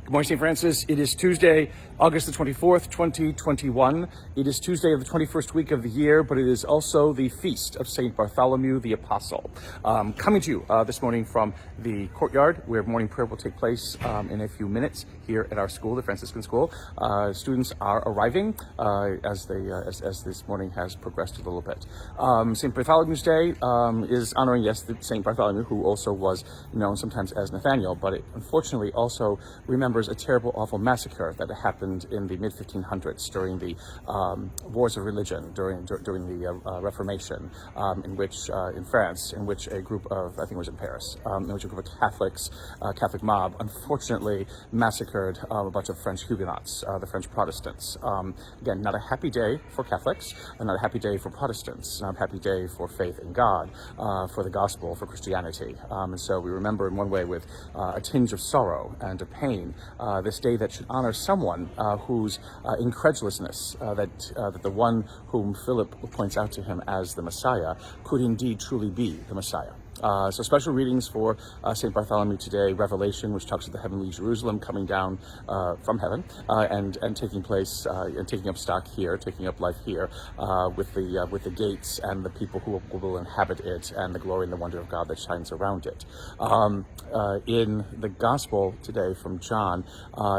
Good morning, St. Francis. It is Tuesday, August the 24th, 2021. It is Tuesday of the 21st week of the year, but it is also the feast of St. Bartholomew the Apostle. Coming to you this morning from the courtyard where morning prayer will take place in a few minutes here at our school, the Franciscan School. Students are arriving as this morning has progressed a little bit. St. Bartholomew's Day is honoring, yes, St. Bartholomew, who also was known sometimes as Nathaniel, but it unfortunately also remembers a terrible, awful massacre that happened in the mid-1500s during the wars of religion, during the Reformation, in France, in which a group of, I think it was in Paris, in which a group of Catholics, Catholic mob, unfortunately massacred a bunch of French Huguenots, the French Protestants. Again, not a happy day for Catholics, and not a happy day for Protestants, not a happy day for faith in God, for the gospel, for Christianity. And so we remember in one way with a tinge of sorrow and of pain this day that should honor someone whose incredulousness, that the one whom Philip points out to him as the Messiah could indeed truly be the Messiah. So special readings for St. Bartholomew today, Revelation, which talks of the heavenly Jerusalem coming down from heaven and taking place and taking up stock here, taking up life here with the gates and the people who will inhabit it and the glory and the wonder of God that shines around it. In the Gospel today from John,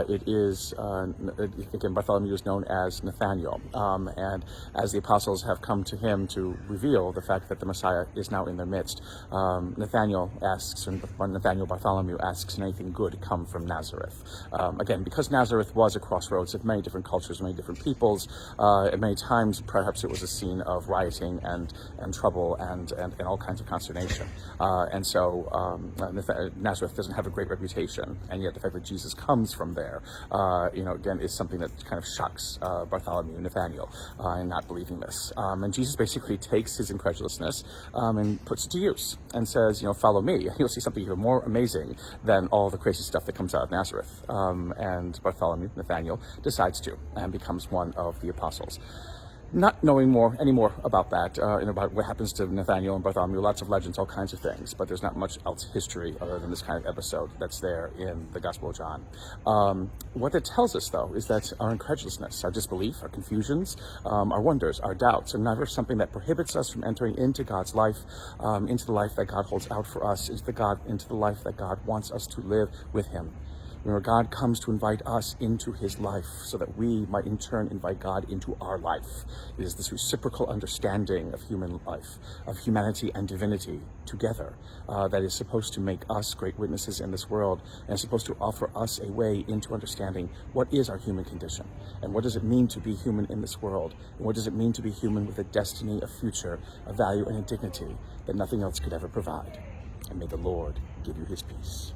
it is, again, Bartholomew is known as Nathaniel. And as the apostles have come to him to reveal the fact that the Messiah is now in their midst, Nathaniel Bartholomew asks, "Can anything good come from Nazareth?" Again, because Nazareth was a crossroads of many different cultures, many different peoples, at many times perhaps it was a scene of rioting and trouble and all kinds of consternation. And so Nazareth doesn't have a great reputation, and yet the fact that Jesus comes from there, again, is something that kind of shocks Bartholomew, Nathaniel, in not believing this. And Jesus basically takes his incredulousness and puts it to use and says, follow me. You'll see something even more amazing than all the crazy stuff that comes out of Nazareth. And Bartholomew, Nathaniel, decides to and becomes one of the apostles. Not knowing any more about that, about what happens to Nathaniel and Bartholomew, lots of legends, all kinds of things, but there's not much else history other than this kind of episode that's there in the Gospel of John. What that tells us, though, is that our incredulousness, our disbelief, our confusions, our wonders, our doubts are never something that prohibits us from entering into God's life, into the life that God holds out for us, into the life that God wants us to live with him. Remember, God comes to invite us into his life so that we might in turn invite God into our life. It is this reciprocal understanding of human life, of humanity and divinity together, that is supposed to make us great witnesses in this world and is supposed to offer us a way into understanding what is our human condition and what does it mean to be human in this world and what does it mean to be human with a destiny, a future, a value and a dignity that nothing else could ever provide. And may the Lord give you his peace.